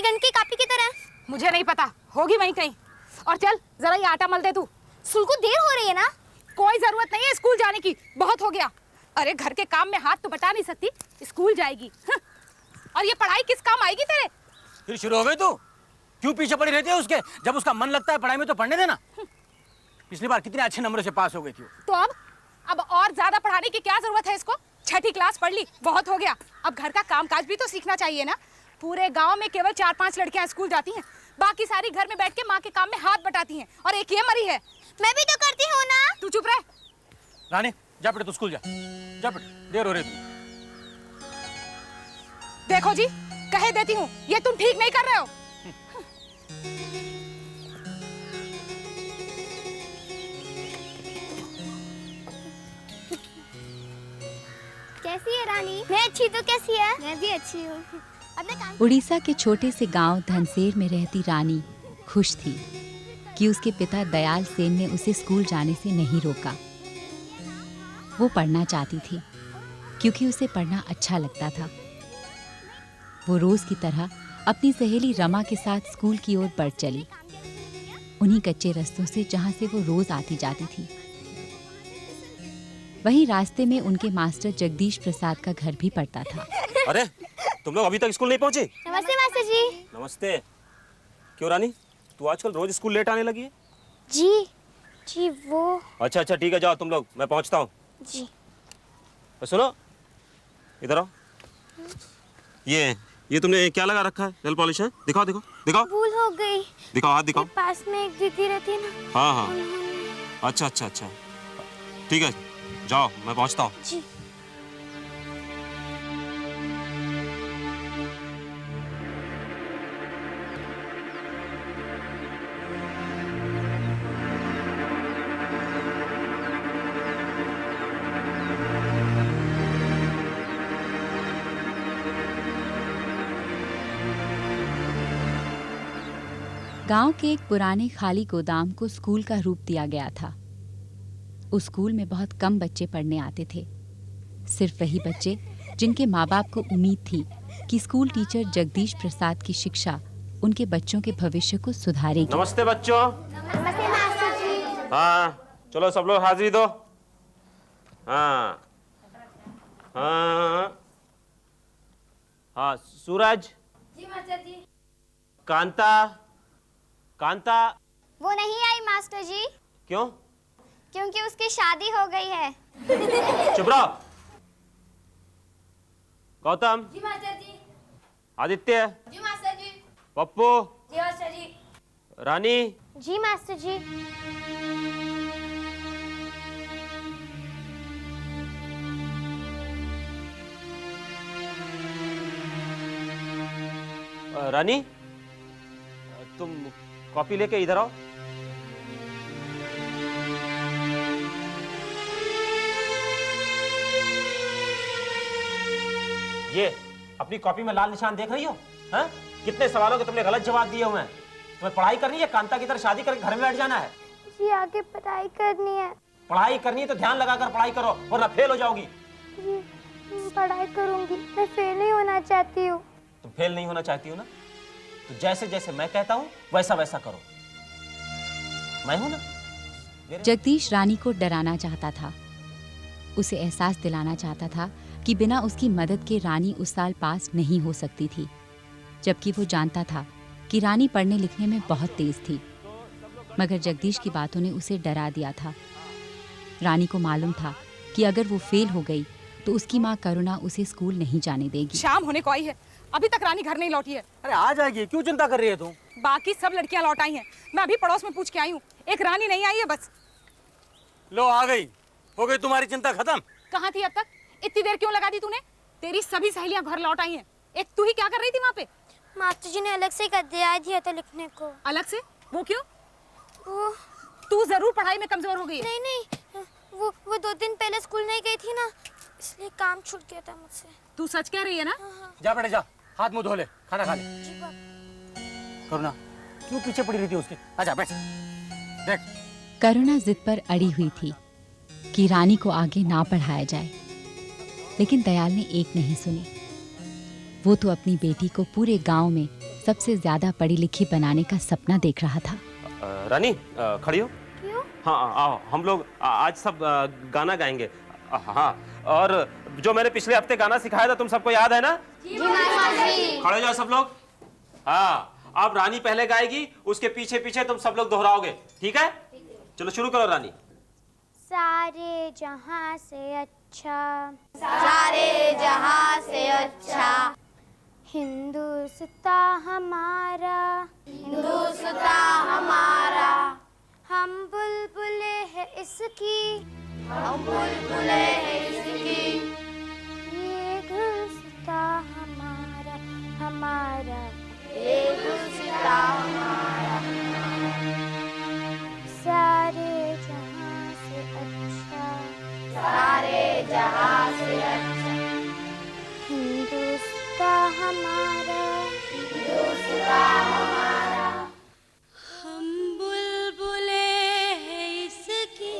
मेरी गणित की कॉपी की तरह। मुझे नहीं पता, होगी वहीं कहीं। और चल जरा ये आटा मल दे तू। स्कूल को देर हो रही है ना। कोई जरूरत नहीं है स्कूल जाने की, बहुत हो गया। अरे घर के काम में हाथ तो बटा नहीं सकती, स्कूल जाएगी। और ये पढ़ाई किस काम आएगी तेरे? फिर शुरू हो गई तू? क्यों पीछे पड़ी रहती है उसके? जब उसका मन लगता है पढ़ाई में तो पढ़ने देना। पिछली बार कितने अच्छे नंबरों से पास हो गई थी। तो अब और ज्यादा पढ़ाने की क्या जरूरत है इसको? 6ठी क्लास पढ़ ली, बहुत हो गया। अब घर का कामकाज भी तो सीखना चाहिए ना। पूरे गांव में केवल 4-5 लड़कियां स्कूल जाती हैं, बाकी सारी घर में बैठ के माँ के काम में हाथ बटाती हैं, और एक ये मरी है। मैं भी तो करती हूँ ना। तू चुप रह। रानी जा बेटे, तू स्कूल जा बेटे, देर हो रही है। देखो जी, कहे देती हूँ, ये तुम ठीक नहीं कर रहे हो। कैसी है रानी? मैं अच्छी, तो कैसी है? मैं भी अच्छी हूँ। उड़ीसा के छोटे से गांव धनसेर में रहती रानी खुश थी कि उसके पिता दयाल सेन ने उसे स्कूल जाने से नहीं रोका। वो पढ़ना चाहती थी क्योंकि उसे पढ़ना अच्छा लगता था। वो रोज की तरह अपनी सहेली रमा के साथ स्कूल की ओर बढ़ चली, उन्हीं कच्चे रास्तों से जहां से वो रोज आती जाती थी। वहीं रास्ते में उनके मास्टर जगदीश प्रसाद का घर भी पड़ता था। अरे तुम लोग अभी तक स्कूल नहीं पहुंचे? नमस्ते मास्टर जी। नमस्ते। क्यों रानी, तू आजकल रोज स्कूल लेट आने लगी है? जी वो। अच्छा ठीक है, जाओ तुम लोग, मैं पहुंचता हूँ। जी। सुनो, इधर आओ। ये तुमने क्या लगा रखा है? नेल पॉलिश है? दिखाओ। भूल हो गई। दिखाओ, हाथ दिखाओ। पास में एक दीदी रहती है ना। हाँ। अच्छा। ठीक है, जाओ, मैं पहुंचता हूँ। जी। गांव के एक पुराने खाली गोदाम को स्कूल का रूप दिया गया था। उस स्कूल में बहुत कम बच्चे पढ़ने आते थे, सिर्फ वही बच्चे जिनके माँ बाप को उम्मीद थी कि स्कूल टीचर जगदीश प्रसाद की शिक्षा उनके बच्चों के भविष्य को सुधारेगी। नमस्ते बच्चों। नमस्ते मास्टर जी। हाँ, चलो सब लोग हाजिरी दो। हाँ, सूरज। जी मास्टर जी। कांता। वो नहीं आई मास्टर जी। क्यों? क्योंकि उसकी शादी हो गई है। चुप रहो। गौतम। जी मास्टर जी। आदित्य। जी मास्टर जी। पप्पू। जी मास्टर जी। रानी। जी मास्टर जी। रानी, तुम कॉपी लेके इधर आओ। ये अपनी कॉपी में लाल निशान देख रही हो? हाँ? कितने सवालों के तुमने गलत जवाब दिए हुए हैं। तुम्हें पढ़ाई करनी है, कांता की तरह शादी करके घर में बैठ जाना है? जी आगे पढ़ाई करनी है। पढ़ाई करनी है तो ध्यान लगाकर पढ़ाई करो, वरना फेल हो जाओगी। जी पढ़ाई करूंगी, मैं फेल नहीं होना चाहती हूँ। तुम फेल नहीं होना चाहती हो ना, तो जैसे जैसे मैं कहता हूँ वैसा वैसा करो। मैं हूं ना। जगदीश रानी को डराना चाहता था, उसे एहसास दिलाना चाहता था कि बिना उसकी मदद के रानी उस साल पास नहीं हो सकती थी, जबकि वो जानता था कि रानी पढ़ने लिखने में बहुत तेज थी। मगर जगदीश की बातों ने उसे डरा दिया था। रानी को मालूम था कि अगर वो फेल हो गई तो उसकी माँ करुणा उसे स्कूल नहीं जाने देगी। शाम होने को आई है, अभी तक रानी घर नहीं लौटी है। अरे आ जाएगी, क्यों चिंता कर रही है तू? बाकी सब लड़कियां लौट आई हैं, मैं अभी पड़ोस में पूछ के आई हूँ, एक रानी नहीं आई है बस। लो आ गई, हो गई तुम्हारी चिंता खत्म। कहाँ थी अब तक? इतनी देर क्यों लगा दी तूने? तेरी सभी सहेलियां घर लौट आई हैं, एक तू ही क्या कर रही थी वहाँ पे? मास्टर जी ने अलग से कर दिया था लिखने को। अलग से? वो क्यों? वो तू जरूर पढ़ाई में कमजोर हो गई है। नहीं, वो 2 दिन पहले स्कूल नहीं गई थी ना, इसलिए काम छूट गया था मुझसे। तू सच कह रही है ना? जा बेटे जा, हाथ मुंह धो ले, खाना खा ले। करुणा क्यों पीछे पड़ी रहती है उसके? आजा बैठ। देख, करुणा जिद पर अड़ी हुई थी कि रानी को आगे ना पढ़ाया जाए, लेकिन दयाल ने एक नहीं सुनी। वो तो अपनी बेटी को पूरे गांव में सबसे ज्यादा पढ़ी लिखी बनाने का सपना देख रहा था। रानी खड़ी हो। क्यों? हाँ आओ, हम लोग आज सब गाना गाएंगे। हाँ, और जो मैंने पिछले हफ्ते गाना सिखाया था तुम सबको याद है ना? जी मास्टर जी। खड़े जाओ सब लोग। हाँ, अब रानी पहले गाएगी, उसके पीछे पीछे तुम सब लोग दोहराओगे, ठीक है? चलो शुरू करो रानी। सारे जहां से अच्छा, सारे जहां से अच्छा हिंदुस्तान हमारा, हिंदुस्तान हमारा, हम बुलबुले हैं इसकी, हम बुलबुले हैं इसकी, ये गुलसिता हमारा हमारा, ये गुलसिता हमारा, सारे जहां से अच्छा, सारे जहां से अच्छा हिंदुस्तान हमारा, हिंदुस्तान हमारा, हम बुलबुले हैं इसकी,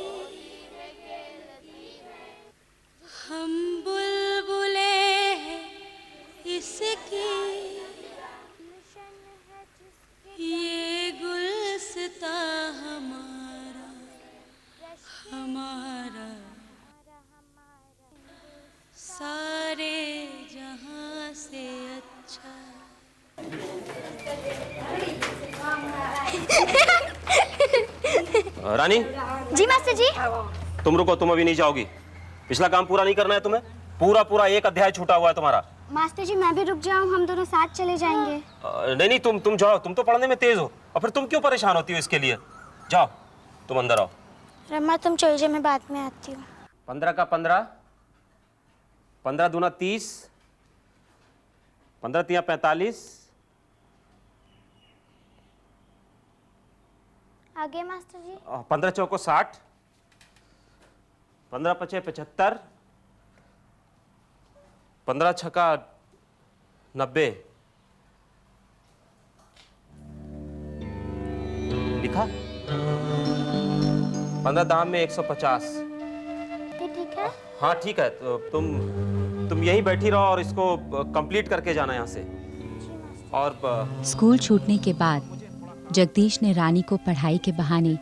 हम बुलबुले हैं इसकी, ये गुलसिता हमारा हमारा, सारे जहां से अच्छा। रानी जी मास्टर जी। तुम रुको, तुम अभी नहीं जाओगी। पिछला काम पूरा नहीं करना है तुम्हें? पूरा पूरा एक अध्याय छूटा हुआ है तुम्हारा। मास्टर जी मैं भी रुक जाऊं, हम दोनों साथ चले जाएंगे। नहीं नहीं, तुम जाओ, तुम तो पढ़ने में तेज हो, और फिर तुम क्यों परेशान होती हो इसके लिए? जाओ तुम अंदर आओ। रमा तुम चल जाओ, मैं बाद में आती हूँ। 15 का 15, 15 दूना 30, 15 तिया 45, आगे मास्टर जी। 15 चौको 60, 15 पचे 75, 15 छक्का 90। लिखा? 15 दाम में 150। ये ठीक है? हाँ ठीक है, तो तुम यहीं बैठी रहो और इसको कंप्लीट करके जाना यहाँ से। और स्कूल छूटने के बाद जगदीश ने रानी को पढ़ाई के बहाने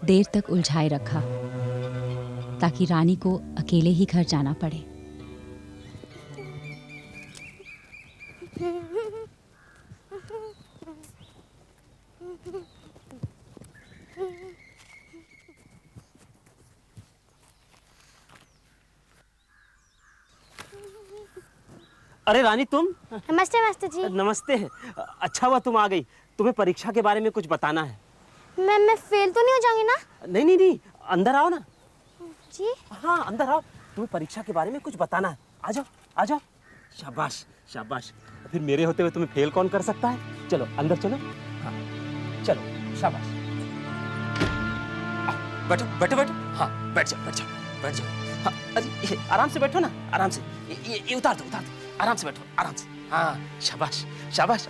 देर तक उलझाए रखा ताकि रानी को अकेले ही घर जाना पड़े। अरे रानी तुम। नमस्ते मास्टर जी। नमस्ते। अच्छा हुआ तुम आ गई। तुम्हें परीक्षा के बारे में कुछ बताना है। मैं फेल तो नहीं हो जाऊंगी ना? नहीं नहीं नहीं, अंदर आओ ना। जी। हाँ अंदर आओ, तुम्हें परीक्षा के बारे में कुछ बताना है। आ जाओ आ जाओ। शाबाश शाबाश। फिर मेरे होते हुए तुम्हें फेल कौन कर सकता है? चलो अंदर चलो। हाँ चलो शाबाश। बैठो बैठो बैठो। हाँ बैठ जाओ बैठ जाओ बैठ जाओ। हाँ अरे आराम से बैठो ना, आराम से। ये उतार दो उतार दो। आराम से बैठो आराम से। हाँ शाबाश शाबाश।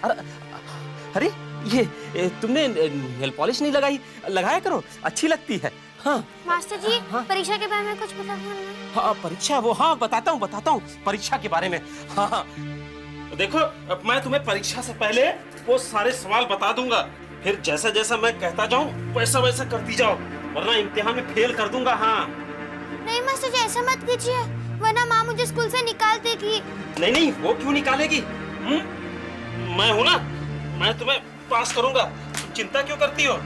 अरे ये तुमने नेल पॉलिश नहीं लगाई? लगाया करो, अच्छी लगती है। हाँ मास्टर जी परीक्षा के बारे में कुछ बताना है? हाँ परीक्षा, वो हाँ बताता हूँ परीक्षा के बारे में। हाँ हाँ देखो, अब मैं तुम्हें परीक्षा से पहले वो सारे सवाल बता दूंगा, फिर जैसा जैसा मैं कहता जाऊं वैसा वैसा करती जाओ, वरना इम्तिहान में फेल कर दूंगा। हाँ नहीं मास्टर जी ऐसा मत कीजिए, वरना माँ मुझे स्कूल से निकाल देगी। नहीं नहीं, वो क्यों निकालेगी? मैं हूं ना, मैं तुम्हें पास करूंगा, तुम चिंता क्यों करती हो?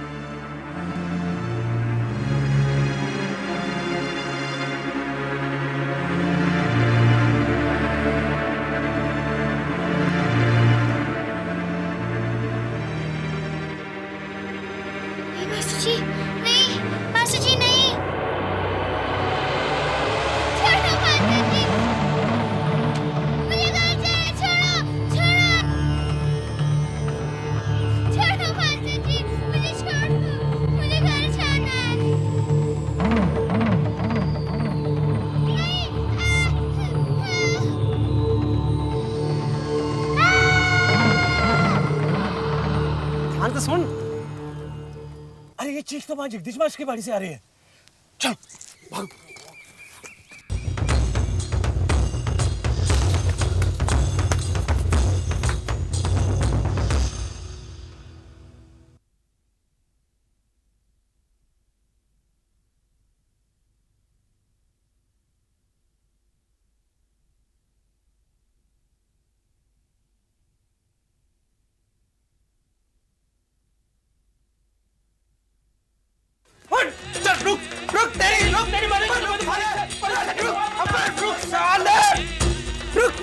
मास्टर जी नहीं, मास्टर जी नहीं, छोड़ो मास्टर जी, मुझे घर जाना, छोड़ो छोड़ो मास्टर जी, मुझे छोड़ो, मुझे घर जाना है। ध्यान से सुन। अरे ये चीख तो वहां जगदीश मास्टर की बाड़ी से आ रही है। चल भाग।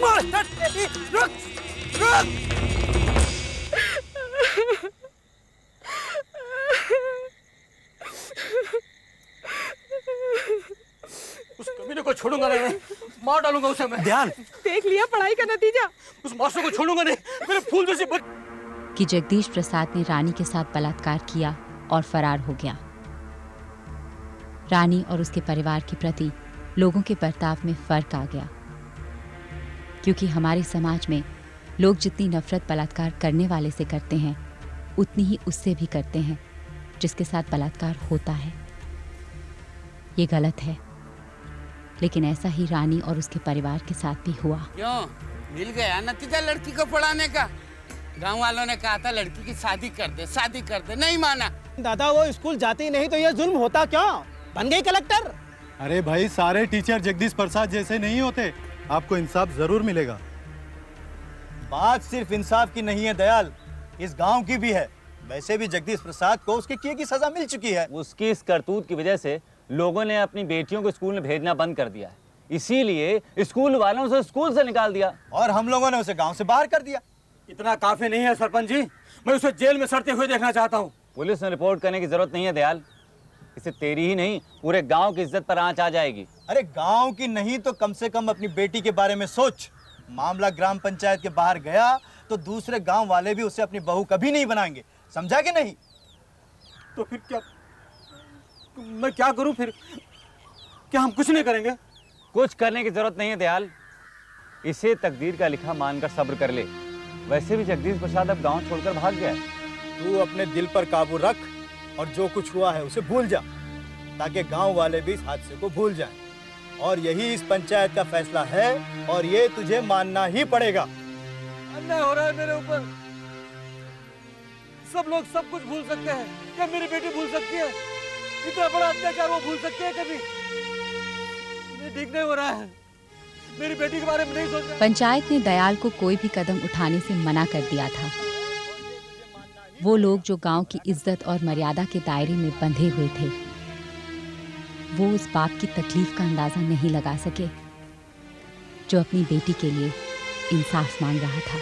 मास्टर तेरी रुक रुक। उस कमीने को छोड़ूंगा नहीं मैं, मार डालूंगा उसे मैं। दयाल, देख लिया पढ़ाई का नतीजा। उस मास्टर को छोड़ूंगा नहीं, मेरे फूल जैसी कि जगदीश प्रसाद ने रानी के साथ बलात्कार किया और फरार हो गया। रानी और उसके परिवार के प्रति लोगों के बर्ताव में फर्क आ गया, क्योंकि हमारे समाज में लोग जितनी नफरत बलात्कार करने वाले से करते हैं, उतनी ही उससे भी करते हैं जिसके साथ बलात्कार होता है। ये गलत है, लेकिन ऐसा ही रानी और उसके परिवार के साथ भी हुआ। क्यों मिल गया नतीजा लड़की को पढ़ाने का? गांव वालों ने कहा था लड़की की शादी कर दे, नहीं माना। दादा वो स्कूल जाती नहीं तो ये जुल्म होता क्यों? बन गई कलेक्टर। अरे भाई सारे टीचर जगदीश प्रसाद जैसे नहीं होते, आपको इंसाफ जरूर मिलेगा। बात सिर्फ इंसाफ की नहीं है दयाल, इस गांव की भी है। वैसे भी जगदीश प्रसाद को उसके किए की सजा मिल चुकी है। उसकी इस करतूत की वजह से लोगों ने अपनी बेटियों को स्कूल में भेजना बंद कर दिया है, इसीलिए स्कूल वालों से स्कूल से निकाल दिया और हम लोगों ने उसे गांव से बाहर कर दिया। इतना काफी नहीं है सरपंच जी, मैं उसे जेल में सड़ते हुए देखना चाहता हूँ। पुलिस में रिपोर्ट करने की जरूरत नहीं है दयाल, इससे तेरी ही नहीं पूरे गांव की इज्जत पर आंच आ जाएगी। अरे गांव की नहीं तो कम से कम अपनी बेटी के बारे में सोच। मामला ग्राम पंचायत के बाहर गया तो दूसरे गांव वाले भी उसे अपनी बहू कभी नहीं बनाएंगे, समझा कि नहीं? तो फिर क्या, मैं क्या करूं फिर? क्या हम कुछ नहीं करेंगे? कुछ करने की जरूरत नहीं है दयाल, इसे तकदीर का लिखा मानकर सब्र कर ले। वैसे भी जगदीश प्रसाद अब गांव छोड़कर भाग गया है। तू अपने दिल पर काबू रख और जो कुछ हुआ है उसे भूल जा, ताकि गांव वाले भी इस हादसे को भूल जाएं। और यही इस पंचायत का फैसला है और ये तुझे मानना ही पड़ेगा। अन्याय हो रहा है मेरे ऊपर। सब लोग सब कुछ भूल सकते हैं, क्या मेरी बेटी भूल सकती है? इतना बड़ा अत्याचार वो भूल सकती है कभी? ये ठीक नहीं हो रहा है, मेरी बेटी के बारे में नहीं सोच रहा। पंचायत ने दयाल को कोई भी कदम उठाने से मना कर दिया था। वो लोग जो गांव की इज्जत और मर्यादा के दायरे में बंधे हुए थे, वो उस बाप की तकलीफ का अंदाजा नहीं लगा सके जो अपनी बेटी के लिए इंसाफ मांग रहा था।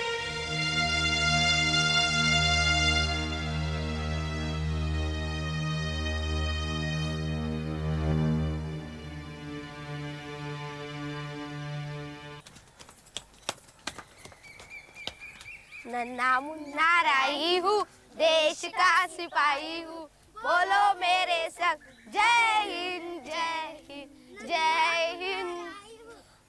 नन्ना मुन्ना राई हूँ, देश का सिपाही हूँ, बोलो मेरे संग जय हिंद जय हिंद जय हिंद।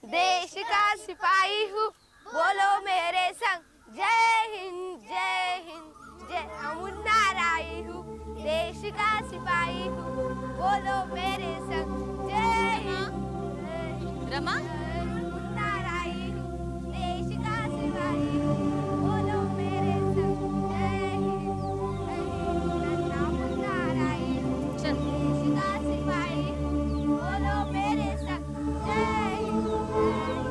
देश का सिपाही हूँ, बोलो मेरे संग जय हिंद जय हिंद जय। मुन्ना राई हूँ, देश का सिपाही हूँ, बोलो मेरे संग जय हिंद। रमा मुन्ना राई हूँ, देश का सिपाही हूँ, बोलो मेरे संग जय हिंद जय हिंद। नन्ना मुन्ना राई हूँ, देश का सिपाही हूँ, बोलो मेरे संग जय हिंद जय हिंद।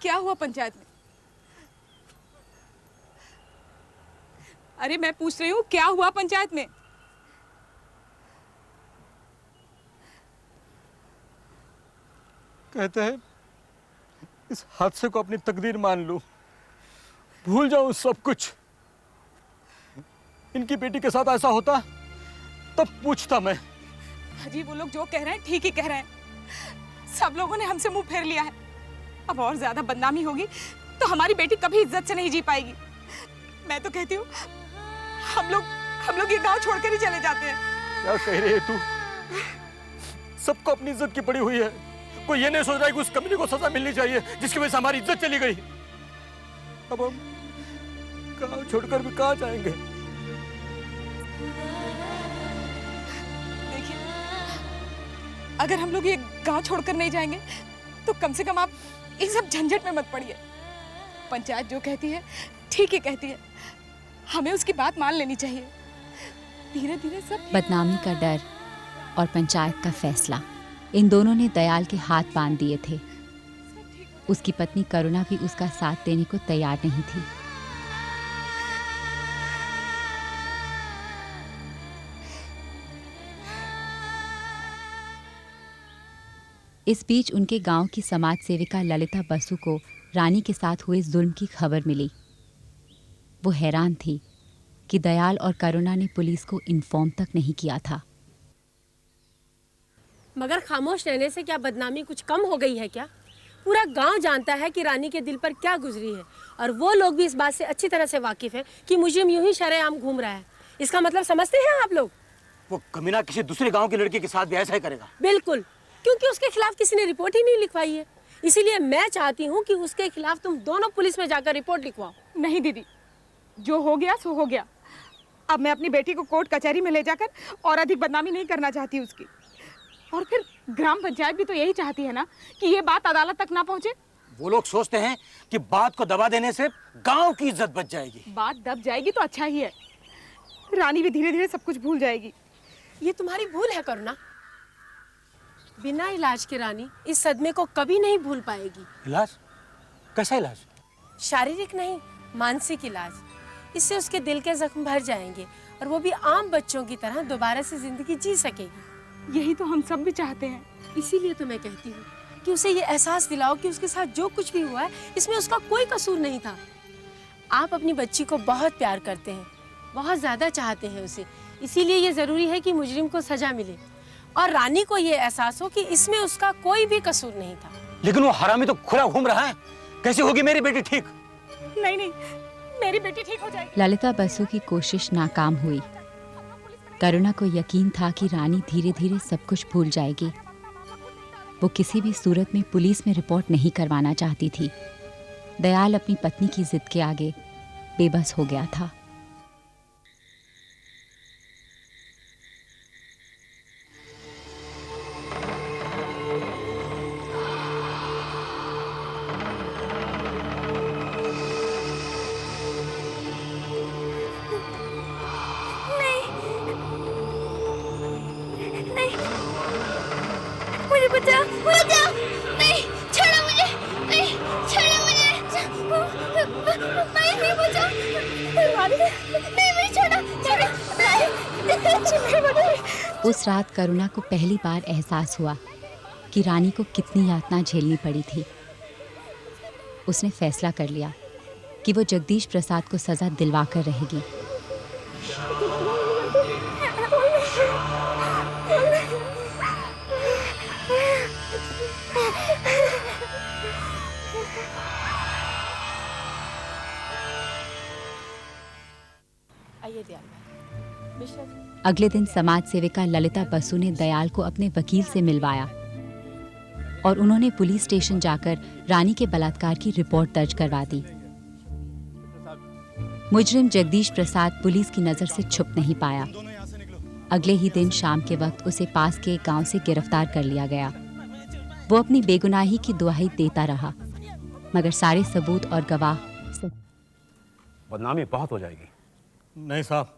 क्या हुआ पंचायत में? अरे मैं पूछ रही हूँ क्या हुआ पंचायत में? कहते हैं इस हादसे को अपनी तकदीर मान लूं, भूल जाऊं सब कुछ। इनकी बेटी के साथ ऐसा होता तब पूछता मैं। अजी वो लोग जो कह रहे हैं ठीक ही कह रहे हैं। सब लोगों ने हमसे मुंह फेर लिया है। अब और ज्यादा बदनामी होगी तो हमारी बेटी कभी इज्जत से नहीं जी पाएगी। मैं तो कहती हूँ हम लोग ये गांव छोड़कर ही चले जाते हैं। क्या कह रही है तू? सबको अपनी इज्जत की पड़ी हुई है, कोई ये नहीं सोच रहा है कि उस कमीने को सजा मिलनी चाहिए जिसकी वजह से हमारी इज्जत चली गई। अब हम गांव छोड़कर भी कहाँ जाएंगे? देखिए अगर हम लोग ये गांव छोड़कर नहीं जाएंगे तो कम से कम आप इन सब झंझट में मत पड़िए। पंचायत जो कहती है ठीक ही कहती है, हमें उसकी बात मान लेनी चाहिए। धीरे धीरे सब। बदनामी का डर और पंचायत का फैसला, इन दोनों ने दयाल के हाथ बांध दिए थे। उसकी पत्नी करुणा भी उसका साथ देने को तैयार नहीं थी। इस बीच उनके गांव की समाज सेविका ललिता बसु को रानी के साथ हुए जुल्म की खबर मिली। वो हैरान थी कि दयाल और करुणा ने पुलिस को इन्फॉर्म तक नहीं किया था। मगर खामोश रहने से क्या बदनामी कुछ कम हो गई है क्या? पूरा गांव जानता है कि रानी के दिल पर क्या गुजरी है, और वो लोग भी इस बात से अच्छी तरह से वाकिफ है कि मुजरिम यूं ही शरेआम घूम रहा है। इसका मतलब समझते हैं आप लोग? वो कमीना किसी दूसरे गांव के लड़के के साथ भी ऐसा ही करेगा। बिल्कुल, क्योंकि उसके खिलाफ किसी ने रिपोर्ट ही नहीं लिखवाई है। इसीलिए मैं चाहती हूँ कि उसके खिलाफ तुम दोनों पुलिस में जाकर रिपोर्ट लिखवाओ। नहीं दीदी, जो हो गया सो हो गया। अब मैं अपनी बेटी को कोर्ट कचहरी में ले जाकर और अधिक बदनामी नहीं करना चाहती उसकी। और फिर ग्राम पंचायत भी तो यही चाहती है ना कि ये बात अदालत तक ना पहुंचे। वो लोग सोचते हैं कि बात को दबा देने से गांव की इज्जत बच जाएगी। बात दब जाएगी तो अच्छा ही है, रानी भी धीरे धीरे सब कुछ भूल जाएगी। ये तुम्हारी भूल है करुणा। बिना इलाज के रानी इस सदमे को कभी नहीं भूल पाएगी। इलाज? कैसा इलाज? शारीरिक नहीं, मानसिक इलाज। इससे उसके दिल के जख्म भर जाएंगे और वो भी आम बच्चों की तरह दोबारा से जिंदगी जी सकेगी। यही तो हम सब भी चाहते हैं। इसीलिए तो मैं कहती हूँ कि उसे ये एहसास दिलाओ कि उसके साथ जो कुछ भी हुआ है इसमें उसका कोई कसूर नहीं था। आप अपनी बच्ची को बहुत प्यार करते हैं, बहुत ज्यादा चाहते हैं उसे। इसीलिए ये जरूरी है कि मुजरिम को सजा मिले और रानी को ये एहसास हो कि इसमें उसका कोई भी कसूर नहीं था। लेकिन वो हरामी तो खुला घूम रहा है, कैसे होगी मेरी बेटी ठीक? नहीं नहीं, मेरी बेटी ठीक हो जाएगी। ललिता बसु की कोशिश नाकाम हुई। करुणा को यकीन था कि रानी धीरे धीरे सब कुछ भूल जाएगी। वो किसी भी सूरत में पुलिस में रिपोर्ट नहीं करवाना चाहती थी। दयाल अपनी पत्नी की जिद के आगे बेबस हो गया था। उस रात करुणा को पहली बार एहसास हुआ कि रानी को कितनी यातना झेलनी पड़ी थी। उसने फैसला कर लिया कि वो जगदीश प्रसाद को सजा दिलवा कर रहेगी। अगले दिन समाज सेविका ललिता बसु ने दयाल को अपने वकील से मिलवाया और उन्होंने पुलिस स्टेशन जाकर रानी के बलात्कार की रिपोर्ट दर्ज करवा दी। मुजरिम जगदीश प्रसाद पुलिस की नजर से छुप नहीं पाया। अगले ही दिन शाम के वक्त उसे पास के एक गांव से गिरफ्तार कर लिया गया। वो अपनी बेगुनाही की दुहाई देता रहा, मगर सारे सबूत और गवाह बदनामी बहुत हो जाएगी। नहीं साहब,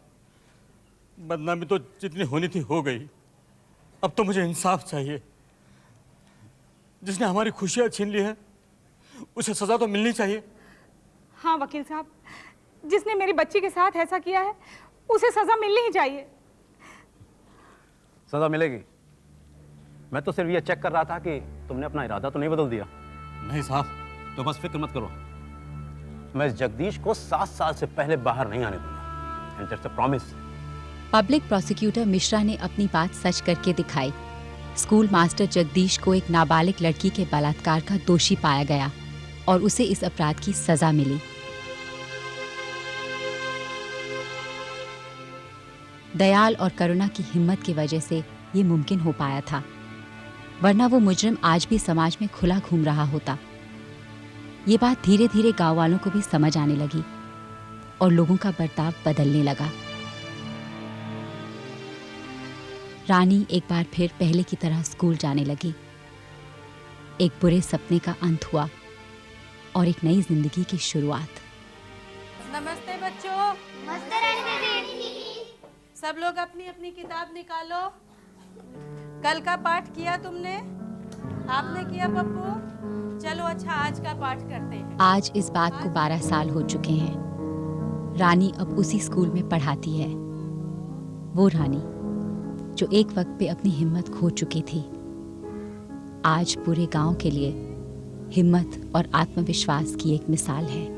बदनामी तो जितनी होनी थी हो गई। अब तो मुझे इंसाफ चाहिए। जिसने हमारी खुशियां छीन ली है उसे सजा तो मिलनी चाहिए। हाँ वकील साहब, जिसने मेरी बच्ची के साथ ऐसा किया है उसे सजा मिलनी ही चाहिए। सजा मिलेगी। मैं तो सिर्फ ये चेक कर रहा था कि तुमने अपना इरादा तो नहीं बदल दिया। नहीं साहब। तो बस फिक्र मत करो, मैं इस जगदीश को 7 साल से पहले बाहर नहीं आने दूंगा। And that's a promise. Public prosecutor Mishra ने अपनी बात सच करके दिखाई। स्कूल मास्टर जगदीश को एक नाबालिग लड़की के बलात्कार का दोषी पाया गया और उसे इस अपराध की सजा मिली। दयाल और करुणा की हिम्मत की वजह से ये मुमकिन हो पाया था, वरना वो मुजरिम आज भी समाज में खुला घूम रहा होता। ये बात धीरे धीरे गांव वालों को भी समझ आने लगी और लोगों का बर्ताव बदलने लगा। रानी एक बार फिर पहले की तरह स्कूल जाने लगी। एक बुरे सपने का अंत हुआ और एक नई जिंदगी की शुरुआत। नमस्ते बच्चों। नमस्ते रानी दीदी। सब लोग अपनी अपनी किताब निकालो। कल का पाठ किया तुमने? आपने किया पप्पू? चलो अच्छा, आज का पाठ करते हैं। आज इस बात को 12 साल हो चुके हैं। रानी अब उसी स्कूल में पढ़ाती है। वो रानी जो एक वक्त पे अपनी हिम्मत खो चुकी थी, आज पूरे गांव के लिए हिम्मत और आत्मविश्वास की एक मिसाल है।